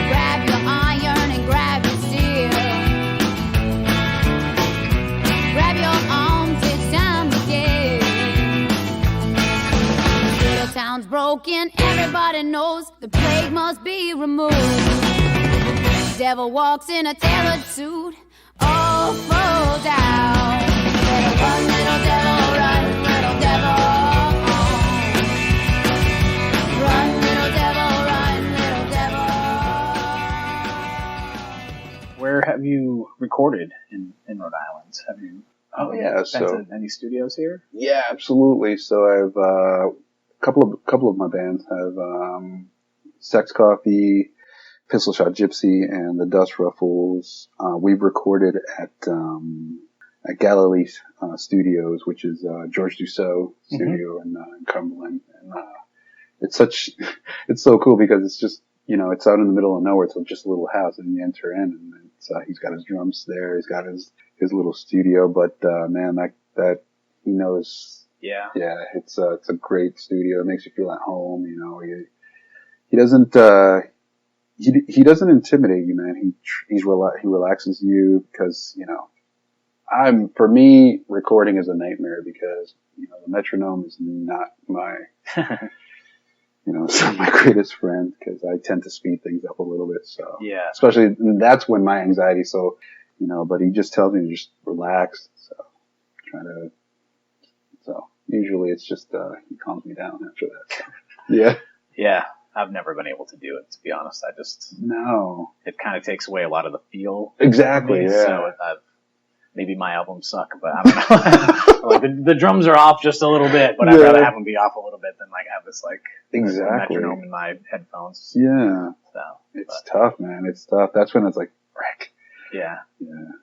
Grab your iron and grab walking, everybody knows the plague must be removed. Devil walks in a tailored suit, all fall down. Better run, little devil, run, little devil. Run, little devil, run, little devil. Where have you recorded in Rhode Island? Have you been to any studios here? Yeah, absolutely. So I've couple of my bands have SEXCoffee, Pistol Shot Gypsy, and the Dust Ruffles. We've recorded at Galilee Studios, which is George Dussault studio in Cumberland, and it's so cool because it's just, you know, it's out in the middle of nowhere. It's just a little house, and you enter in, and it's, he's got his drums there. He's got his little studio, but man, that he knows. Yeah, it's a great studio. It makes you feel at home. You know, he doesn't he doesn't intimidate you, man. He relaxes you because, you know, for me, recording is a nightmare because, you know, the metronome is not my it's not my greatest friend because I tend to speed things up a little bit. So yeah, especially that's when my anxiety. So, you know, but he just tells me to just relax. So usually it's just, he calms me down after that. Yeah. Yeah. I've never been able to do it, to be honest. It kind of takes away a lot of the feel. Exactly. Yeah. So maybe my albums suck, but I don't know. Like the drums are off just a little bit, but I'd rather have them be off a little bit than like have this like metronome in my headphones. Yeah. So it's tough, man. It's tough. That's when it's like, frick. Yeah. Yeah.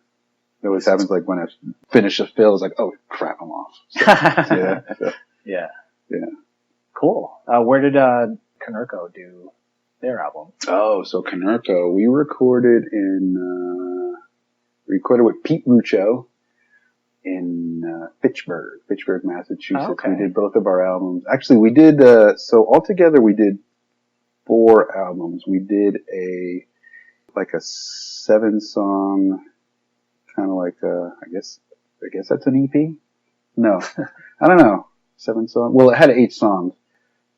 It always happens like when I finish a fill, it's like, oh crap, I'm off. So, yeah. Cool. Where did Kanerko do their album? Oh, so Kanerko, we recorded with Pete Rucho in Fitchburg, Massachusetts. Oh, okay. We did both of our albums. Actually, we did, so altogether we did 4 albums. We did a 7-song, kind of like, I guess that's an EP? No, I don't know. 7 songs. Well, it had 8 songs,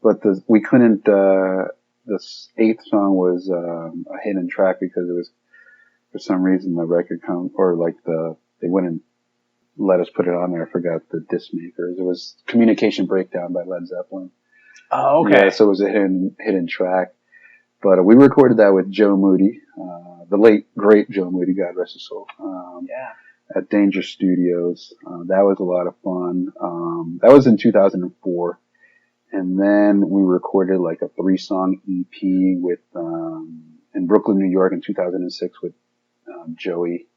but we couldn't, the 8th song was, a hidden track because it was, for some reason, the record they wouldn't let us put it on there. I forgot the disc makers. It was Communication Breakdown by Led Zeppelin. Oh, okay. Yeah, so it was a hidden track. But we recorded that with Joe Moody, the late, great Joe Moody, God rest his soul, at Danger Studios. That was a lot of fun. That was in 2004. And then we recorded like a 3-song EP with, in Brooklyn, New York in 2006 with Joey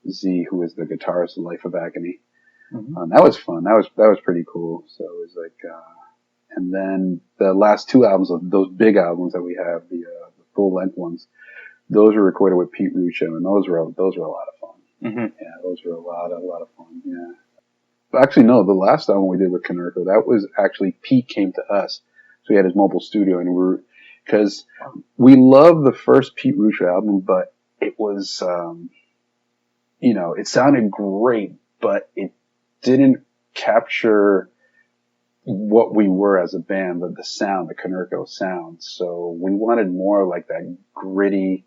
Z, who is the guitarist of Life of Agony. Mm-hmm. That was fun. That was pretty cool. So it was like, and then the last 2 albums of those big albums that we have, the full length ones, those were recorded with Pete Rucho, and those were a lot of fun. Mm-hmm. Yeah, those were a lot of fun. Yeah. But actually, no, the last album we did with Kanerko, that was actually Pete came to us. So he had his mobile studio, and because we loved the first Pete Rucho album, but it was, it sounded great, but it didn't capture what we were as a band, the sound, the Kanerko sound. So we wanted more like that gritty,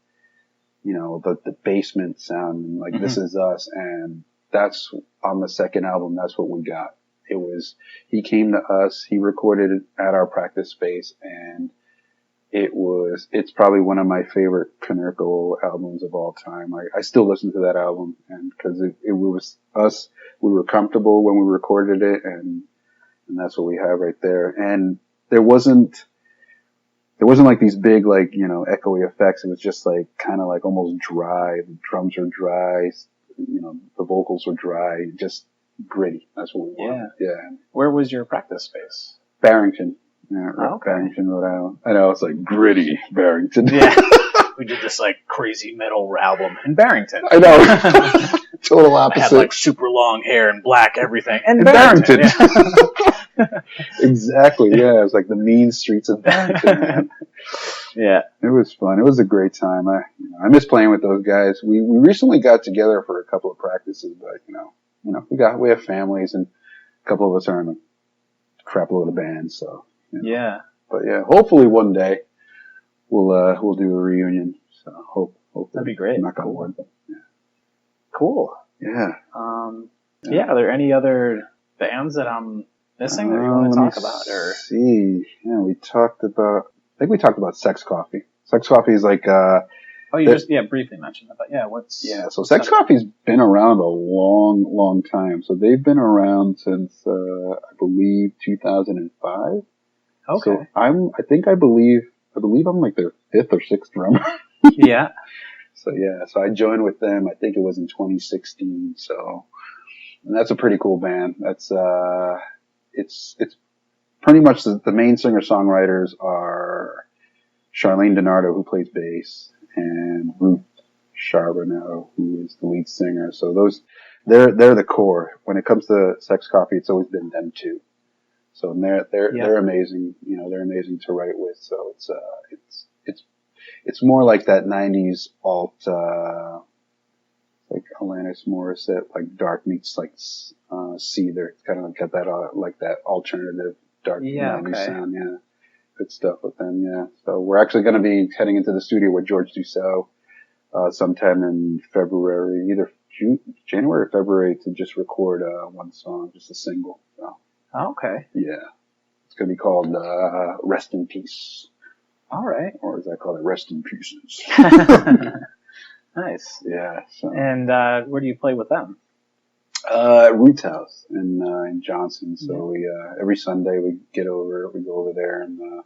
the basement sound, like This Is Us. And that's on the second album. That's what we got. He came to us, he recorded it at our practice space, and it's probably one of my favorite Kanerko albums of all time. I still listen to that album, and because it was us, we were comfortable when we recorded it, and that's what we have right there. And there wasn't like these big, echoey effects. It was just like kind of like almost dry. The drums are dry, the vocals were dry, just gritty. That's what we wanted. Yeah. Where was your practice space? Barrington. Yeah, Barrington, Rhode Island. I know, it's like gritty Barrington. Yeah. We did this like crazy metal album in Barrington. I know. Total opposite. I had like super long hair and black everything. And Barrington. Yeah. Exactly, yeah. It was like the mean streets of Barrington, man. Yeah. It was fun. It was a great time. I miss playing with those guys. We recently got together for a couple of practices, but we have families, and a couple of us are in a crap load of bands, so. Yeah. But yeah, hopefully one day we'll do a reunion. So hope That'd be great. Knock on wood. Yeah. Cool. Yeah. Yeah. Are there any other bands that I'm missing that you want to talk about? Or see, yeah, I think we talked about SEXCoffee. SEXCoffee is like you just briefly mentioned that. But yeah, so SEXCoffee's been around a long time. So they've been around since I believe 2005. Okay. So I believe I'm like their 5th or 6th drummer. Yeah. So I joined with them. I think it was in 2016. So, and that's a pretty cool band. That's it's pretty much the main singer-songwriters are Charlene DiNardo, who plays bass, and Ruth Charbonneau, who is the lead singer. So they're the core. When it comes to SEXCoffee, it's always been them two. So they're amazing. You know, they're amazing to write with. So it's more like that 90s alt, like Alanis Morissette, like dark meets like Seether. It's kind of like got that like that alternative dark 90s sound. Yeah, good stuff with them. Yeah. So we're actually going to be heading into the studio with George Dussault sometime in February, either January or February, to just record one song, just a single. So. Okay. Yeah, it's going to be called Rest in Peace. All right. Or as I call it, Rest in Pieces. Nice. Yeah. So. And where do you play with them? Roots House in Johnson. So we every Sunday we go over there and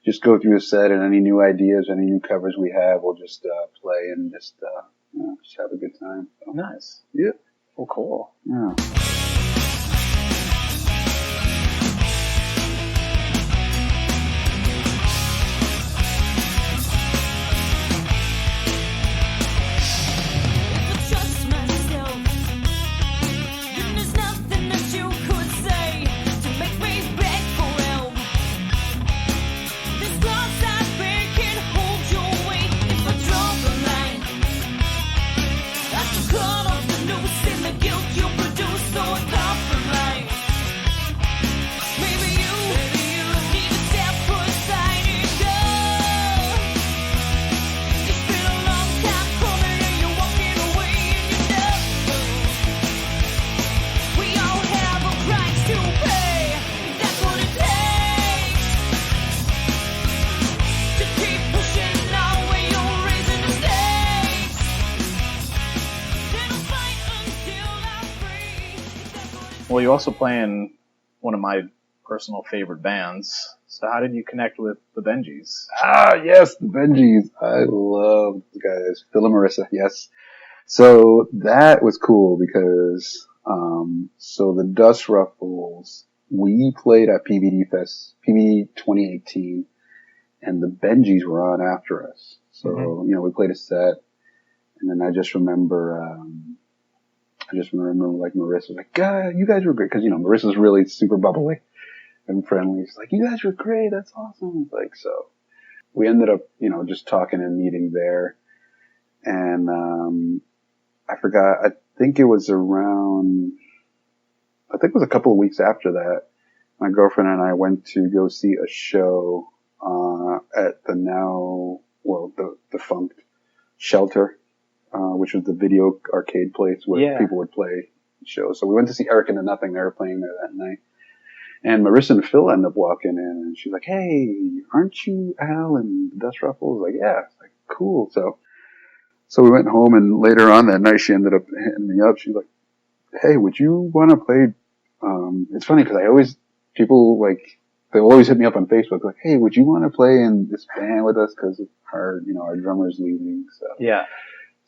just go through a set, and any new ideas, any new covers we have, we'll just play and just have a good time. So. Nice. Yeah. Well, cool. Yeah. Well, you also play in one of my personal favorite bands. So how did you connect with the Benjis? Yes, the Benjis. I love the guys. Phil and Marissa, yes. So that was cool because, so the Dust Ruffles, we played at PVD Fest, PVD 2018, and the Benjis were on after us. So, you know, we played a set, and then I just remember like Marissa was like, God, you guys were great. Cause, you know, Marissa's really super bubbly and friendly. She's like, you guys were great. That's awesome. Like, so we ended up, you know, just talking and meeting there. And, I forgot, I think it was a couple of weeks after that. My girlfriend and I went to go see a show, at the the defunct Shelter. Which was the video arcade place where people would play shows. So we went to see Eric and the Nothing. They were playing there that night. And Marissa and Phil ended up walking in, and she's like, hey, aren't you Al and the Dust Ruffles? Like, yeah. It's like, cool. So we went home, and later on that night, she ended up hitting me up. She's like, hey, would you want to play? It's funny because people they'll always hit me up on Facebook like, hey, would you want to play in this band with us? Because our drummer's leaving. So yeah.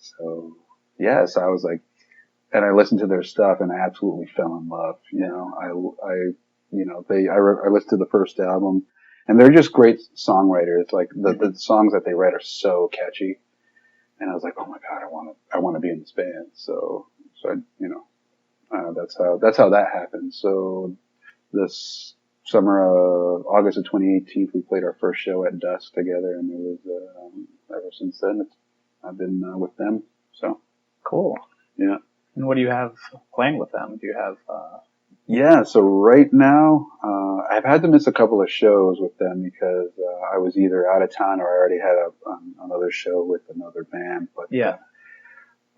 So yes, I was like, and I listened to their stuff and I absolutely fell in love. You know, I listened to the first album, and they're just great songwriters. Like the songs that they write are so catchy, and I was like, oh my God, I want to be in this band. So that's how that happened. So this summer, August of 2018, we played our first show at Dusk together, and it was ever since then I've been with them. So cool. Yeah. And what do you have playing with them? Do you have Yeah, so right now, I've had to miss a couple of shows with them because I was either out of town or I already had another show with another band.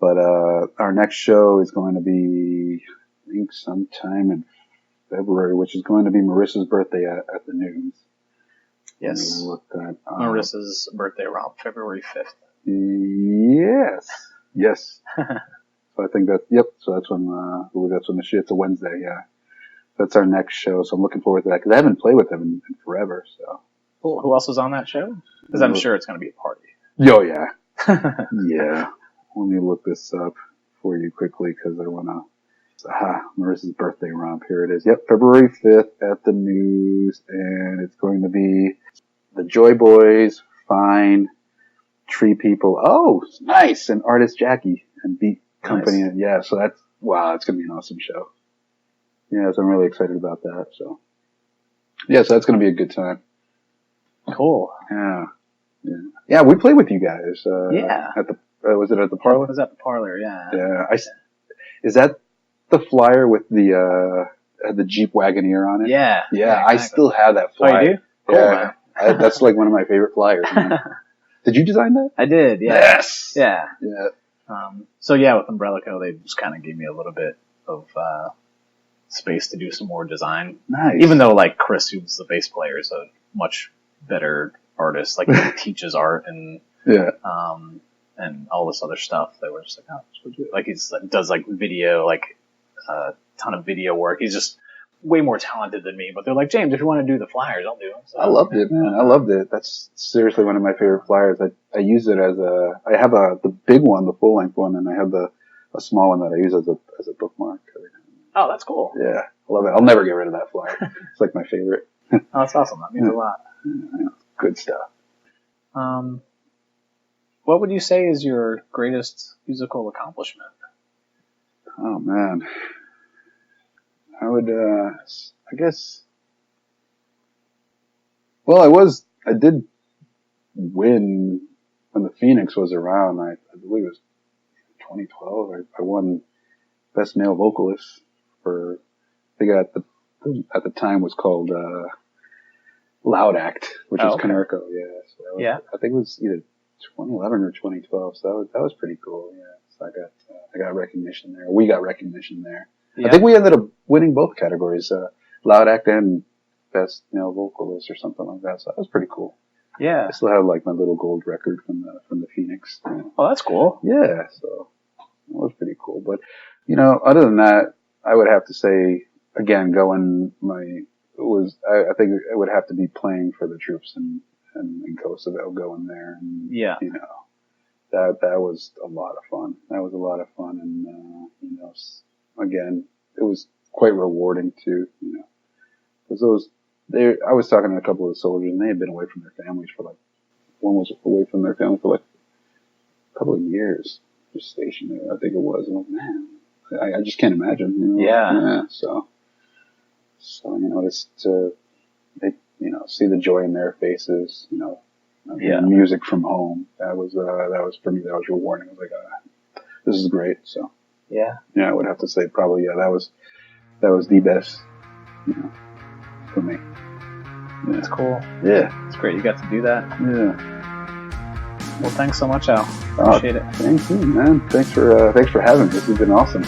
But our next show is going to be, I think, sometime in February, which is going to be Marissa's birthday at the News. Yes. Look that up. Marissa's birthday romp, February 5th. Yes. So I think so that's when it's a Wednesday, yeah. That's our next show, so I'm looking forward to that, because I haven't played with them in forever, so. Cool. Who else is on that show? Because I'm sure it's going to be a party. Oh, yeah. Yeah. Let me look this up for you quickly, because I want to. Marissa's birthday romp. Here it is. Yep, February 5th at the News, and it's going to be the Joy Boys, Fine, Tree People. Oh, nice! And artist Jackie and Beat Company. Nice. Yeah, so that's going to be an awesome show. Yeah, so I'm really excited about that. So, yeah, so that's going to be a good time. Cool. Yeah. We played with you guys. At the was it at the Parlor? It was at the Parlor. Yeah. Yeah. Is that the flyer with the Jeep Wagoneer on it? Yeah. Yeah. Exactly. I still have that flyer. Oh, you do? Cool, yeah. That's like one of my favorite flyers. Man. Did you design that? I did. Yeah. Yes. Yeah. Yeah. So yeah, with Umbrella Co, they just kind of gave me a little bit of space to do some more design. Nice. Even though like Chris, who's the bass player, is a much better artist. Like he teaches art and and all this other stuff. They were just like, like he does like video, like a ton of video work. He's just way more talented than me. But they're like, James, if you want to do the flyers, I'll do them. So, I loved it, man. I loved it. That's seriously one of my favorite flyers. I use it as I have the big one, the full length one, and I have a small one that I use as a bookmark. Oh, that's cool. Yeah, I love it. I'll never get rid of that flyer. It's like my favorite. Oh, that's awesome. That means a lot. Yeah, good stuff. What would you say is your greatest musical accomplishment? Oh man, I would. I guess. Well, I did win when the Phoenix was around. I believe it was 2012. I won Best Male Vocalist for. I think at the time was called Loud Act, which is Kanerko. Yeah. So I think it was either 2011 or 2012. So that was pretty cool. Yeah. So I got recognition there. We got recognition there. Yeah. I think we ended up winning both categories, Loud Act and Best Male Vocalist or something like that. So that was pretty cool. Yeah. I still have like my little gold record from the Phoenix. Yeah. Oh, that's cool. Yeah. So that was pretty cool. But other than that, I would have to say again, I think it would have to be playing for the troops and Kosovo, going there. And, that was a lot of fun. That was a lot of fun. And, again, it was quite rewarding too, because I was talking to a couple of the soldiers and they had been away from their families one was away from their family for a couple of years, just stationed there, I think it was. And man, I just can't imagine, Yeah. So, just to, see the joy in their faces, music from home. That was for me, that was rewarding. I was like, this is great. So, yeah, I would have to say probably, that was the best, for me. Yeah. That's cool. Yeah. It's great. You got to do that. Yeah. Well, thanks so much, Al. Appreciate it. Thank you, man. Thanks for having me. This has been awesome.